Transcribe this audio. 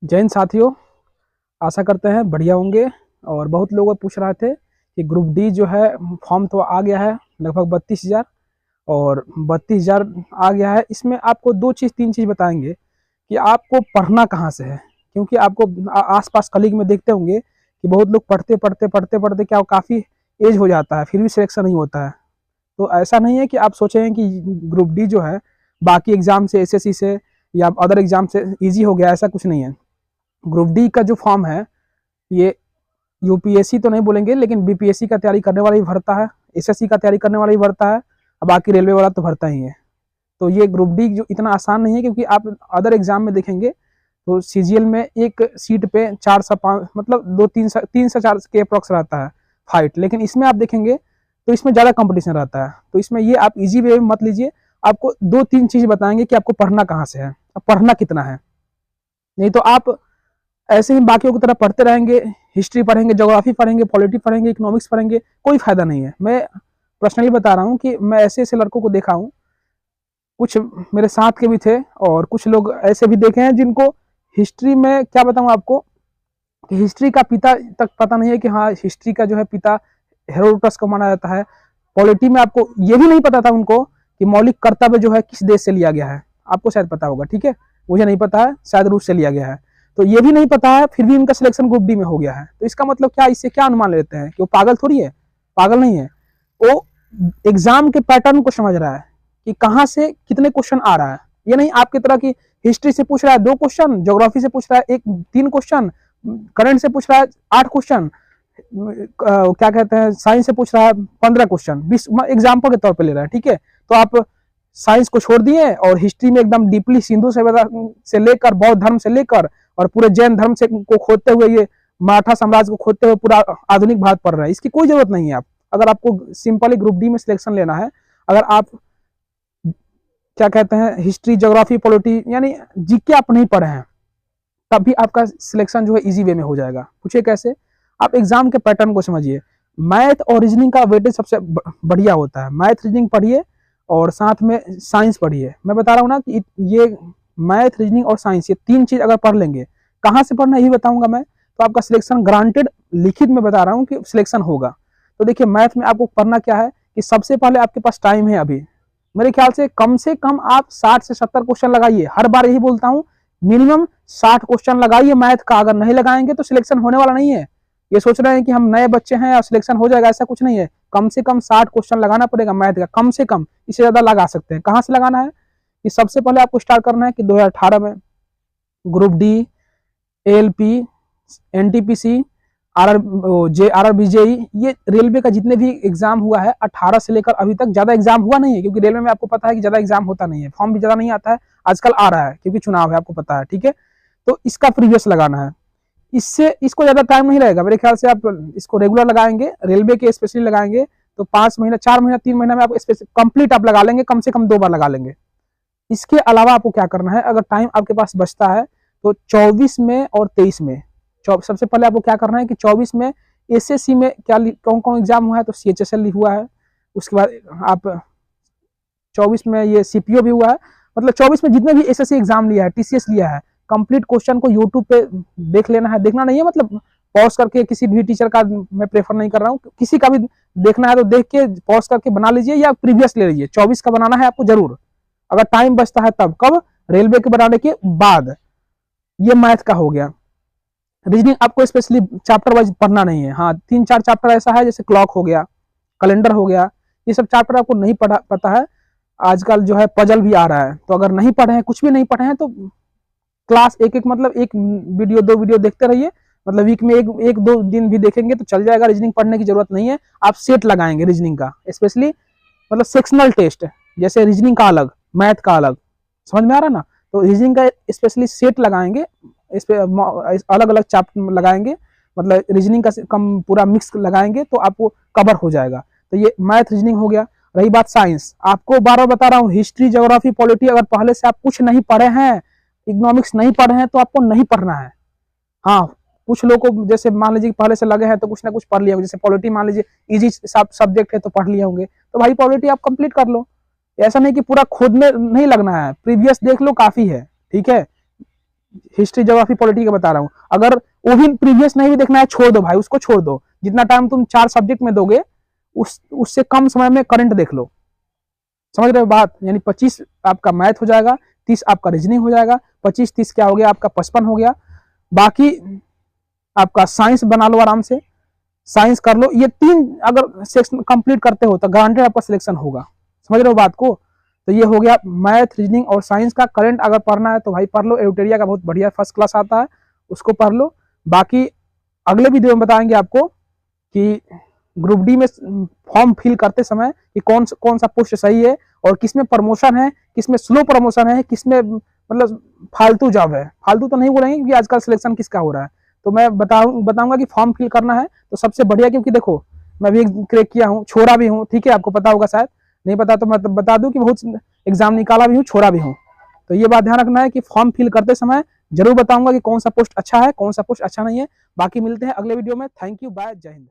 जय हिंद साथियों, आशा करते हैं बढ़िया होंगे। और बहुत लोग पूछ रहे थे कि ग्रुप डी जो है फॉर्म तो आ गया है लगभग 32,000 और 32,000 आ गया है। इसमें आपको दो चीज़ तीन चीज़ बताएंगे कि आपको पढ़ना कहाँ से है, क्योंकि आपको आसपास कलीग में देखते होंगे कि बहुत लोग पढ़ते पढ़ते पढ़ते पढ़ते क्या काफ़ी एज हो जाता है फिर भी सिलेक्शन नहीं होता है। तो ऐसा नहीं है कि आप सोचें कि ग्रुप डी जो है बाकी एग्जाम से एसएससी से या अदर एग्जाम से ईजी हो गया, ऐसा कुछ नहीं है। ग्रुप डी का जो फॉर्म है ये यूपीएससी तो नहीं बोलेंगे लेकिन बीपीएससी का तैयारी करने वाला भी भरता है, एसएससी का तैयारी करने वाला भी भरता है और बाकी रेलवे वाला तो भरता ही है। तो ये ग्रुप डी जो इतना आसान नहीं है, क्योंकि आप अदर एग्जाम में देखेंगे तो सीजीएल में एक सीट पे 4 से 5 मतलब 3 से 4 के अप्रॉक्स रहता है फाइट, लेकिन इसमें आप देखेंगे तो इसमें ज़्यादा कंपटीशन रहता है। तो इसमें ये आप इजी वे में मत लीजिए, आपको दो तीन चीज़ बताएंगे कि आपको पढ़ना कहाँ से है, अब पढ़ना कितना है। नहीं तो आप ऐसे ही बाकियों की तरह पढ़ते रहेंगे, हिस्ट्री पढ़ेंगे, ज्योग्राफी पढ़ेंगे, पॉलिटी पढ़ेंगे, इकोनॉमिक्स पढ़ेंगे, कोई फायदा नहीं है। मैं पर्सनली बता रहा हूँ कि मैं ऐसे ऐसे लड़कों को देखा हूँ, कुछ मेरे साथ के भी थे और कुछ लोग ऐसे भी देखे हैं जिनको हिस्ट्री में क्या बताऊँ आपको कि हिस्ट्री का पिता तक पता नहीं है कि हाँ हिस्ट्री का जो है पिता हेरोडोटस को माना जाता है। पॉलिटी में आपको ये भी नहीं पता था उनको कि मौलिक कर्तव्य जो है किस देश से लिया गया है, आपको शायद पता होगा, ठीक है, मुझे नहीं पता है, शायद रूस से लिया गया है। तो ये भी नहीं पता है, फिर भी इनका सिलेक्शन ग्रुप डी में हो गया है। तो इसका मतलब क्या, इससे क्या अनुमान लेते हैं कि वो पागल थोड़ी है, पागल नहीं है, वो एग्जाम के पैटर्न को समझ रहा है कि कहाँ से कितने क्वेश्चन आ रहा है। ये नहीं आपकी तरह की हिस्ट्री से पूछ रहा है 2 क्वेश्चन, ज्योग्राफी से पूछ रहा है 3 क्वेश्चन, करंट से पूछ रहा है 8 क्वेश्चन, क्या कहते हैं साइंस से पूछ रहा है 15 क्वेश्चन, 20 एग्जाम्पल के तौर पे ले रहा है, ठीक है। तो आप साइंस को छोड़ दिए और हिस्ट्री में एकदम डीपली सिंधु सभ्यता से लेकर बौद्ध धर्म से लेकर और पूरे जैन धर्म से को खोदते हुए ये मराठा साम्राज्य को खोदते हुए पूरा आधुनिक भारत पढ़ रहा है। इसकी कोई जरूरत नहीं है। आप अगर आपको सिंपली ग्रुप डी में सिलेक्शन लेना है, अगर आप क्या कहते हैं हिस्ट्री ज्योग्राफी पॉलिटी यानी जीके आप नहीं पढ़े हैं, तब भी आपका सिलेक्शन जो है इजी वे में हो जाएगा। पूछे कैसे, आप एग्जाम के पैटर्न को समझिए। मैथ और रीजनिंग का वेटेज सबसे बढ़िया होता है। मैथ रीजनिंग पढ़िए और साथ में साइंस पढ़िए। मैं बता रहा हूँ ना कि ये मैथ रीजनिंग और साइंस ये 3 चीज अगर पढ़ लेंगे, कहाँ से पढ़ना यही बताऊंगा मैं, तो आपका सिलेक्शन ग्रांटेड, लिखित में बता रहा हूँ कि सिलेक्शन होगा। तो देखिए मैथ में आपको पढ़ना क्या है कि सबसे पहले आपके पास टाइम है अभी, मेरे ख्याल से कम आप 60 से 70 क्वेश्चन लगाइए। हर बार यही बोलता हूँ, मिनिमम 60 क्वेश्चन लगाइए मैथ का। अगर नहीं लगाएंगे तो सिलेक्शन होने वाला नहीं है। ये सोच रहे हैं कि हम नए बच्चे हैं और सिलेक्शन हो जाएगा, ऐसा कुछ नहीं है। कम से कम 60 क्वेश्चन लगाना पड़ेगा मैथ का, कम से कम, इससे ज्यादा लगा सकते हैं। कहाँ से लगाना है कि सबसे पहले आपको स्टार्ट करना है कि 2018 में ग्रुप डी, एएलपी, एनटीपीसी, आरआरबीजेई, ये रेलवे का जितने भी एग्जाम हुआ है 18 से लेकर अभी तक, ज्यादा एग्जाम हुआ नहीं है क्योंकि रेलवे में आपको पता है कि ज्यादा एग्जाम होता नहीं है, फॉर्म भी ज्यादा नहीं आता है, आजकल आ रहा है क्योंकि चुनाव है, आपको पता है, ठीक है। तो इसका प्रीवियस लगाना है, इससे इसको ज्यादा टाइम नहीं लगेगा मेरे ख्याल से। आप इसको रेगुलर लगाएंगे, रेलवे के स्पेशली लगाएंगे तो 5 महीना 4 महीना 3 महीना में आप कंप्लीट आप लगा लेंगे, कम से कम 2 बार लगा लेंगे। इसके अलावा आपको क्या करना है, अगर टाइम आपके पास बचता है तो 24 में और 23 में, सबसे पहले आपको क्या करना है कि 24 में एसएससी में क्या कौन कौन एग्जाम हुआ है, तो सीएचएसएल हुआ है, उसके बाद आप 24 में ये सीपीओ भी हुआ है, मतलब 24 में जितने भी एसएससी एग्जाम लिया है, टीसीएस लिया है, कंप्लीट क्वेश्चन को यूट्यूब पे देख लेना है। देखना नहीं है मतलब पॉज करके, किसी भी टीचर का मैं प्रेफर नहीं कर रहा हूँ, किसी का भी देखना है तो देख के पॉज करके बना लीजिए या प्रीवियस ले लीजिए। 24 का बनाना है आपको जरूर, अगर टाइम बचता है तब। कब, रेलवे के बनाने के बाद। ये मैथ का हो गया। रीजनिंग आपको स्पेशली चैप्टर वाइज पढ़ना नहीं है। हाँ 3-4 चैप्टर ऐसा है जैसे क्लॉक हो गया, कैलेंडर हो गया, ये सब चैप्टर आपको नहीं पता है। आजकल जो है पजल भी आ रहा है, तो अगर नहीं पढ़े हैं, कुछ भी नहीं पढ़े हैं, तो क्लास एक मतलब एक वीडियो 2 वीडियो देखते रहिए, मतलब वीक में एक 2 दिन भी देखेंगे तो चल जाएगा। रीजनिंग पढ़ने की जरूरत नहीं है। आप सेट लगाएंगे रीजनिंग का, स्पेशली मतलब सेक्शनल टेस्ट, जैसे रीजनिंग का अलग, मैथ का अलग, समझ में आ रहा ना। तो रीजनिंग का स्पेशली सेट लगाएंगे, इस पे अलग अलग चैप्टर लगाएंगे, मतलब रीजनिंग का कम पूरा मिक्स लगाएंगे तो आपको कवर हो जाएगा। तो ये मैथ रीजनिंग हो गया। रही बात साइंस, आपको बार बार बता रहा हूँ, हिस्ट्री ज्योग्राफी पॉलिटी अगर पहले से आप कुछ नहीं पढ़े हैं, इकोनॉमिक्स नहीं पढ़े हैं, तो आपको नहीं पढ़ना है। हाँ कुछ लोगों को जैसे मान लीजिए पहले से लगे हैं तो कुछ ना कुछ पढ़ लिया होगा, जैसे पॉलिटी मान लीजिए इजी सब्जेक्ट है तो पढ़ लिए होंगे, तो भाई पॉलिटी आप कंप्लीट कर लो। ऐसा नहीं कि पूरा खुद में नहीं लगना है, प्रीवियस देख लो काफी है, ठीक है। हिस्ट्री ज्योग्राफी पॉलिटी का बता रहा हूँ। अगर वो भी प्रीवियस नहीं भी देखना है, छोड़ दो भाई, उसको छोड़ दो। जितना टाइम तुम 4 सब्जेक्ट में दोगे उससे कम समय में करंट देख लो। समझ रहे हो बात? यानी 25 आपका मैथ हो जाएगा, 30 आपका रीजनिंग हो जाएगा, 25-30 क्या हो गया आपका 55 हो गया। बाकी आपका साइंस बना लो आराम से, साइंस कर लो। ये 3 अगर सेक्शन कंप्लीट करते हो तो गारंटेड आपका सिलेक्शन होगा। समझ रहे हो बात को? तो ये हो गया मैथ, रीजनिंग और साइंस का। करंट अगर पढ़ना है तो भाई पढ़ लो, एडिटोरिया का बहुत बढ़िया फर्स्ट क्लास आता है, उसको पढ़ लो। बाकी अगले वीडियो में बताएंगे आपको कि ग्रुप डी में फॉर्म फिल करते समय कि कौन सा पोस्ट सही है और किसमें प्रमोशन है, किसमें स्लो प्रमोशन है, किसमें मतलब फालतू जॉब है। फालतू तो नहीं बोलेंगे क्योंकि आजकल सिलेक्शन किसका हो रहा है। तो मैं बताऊंगा कि फॉर्म फिल करना है तो सबसे बढ़िया, क्योंकि देखो मैं भी क्रैक किया हूँ, छोड़ा भी हूँ, ठीक है, आपको पता होगा, शायद नहीं पता तो मैं बता दूं कि बहुत एग्जाम निकाला भी हूँ, छोड़ा भी हूँ। तो ये बात ध्यान रखना है कि फॉर्म फिल करते समय जरूर बताऊंगा कि कौन सा पोस्ट अच्छा है, कौन सा पोस्ट अच्छा नहीं है। बाकी मिलते हैं अगले वीडियो में। थैंक यू, बाय, जय हिंद।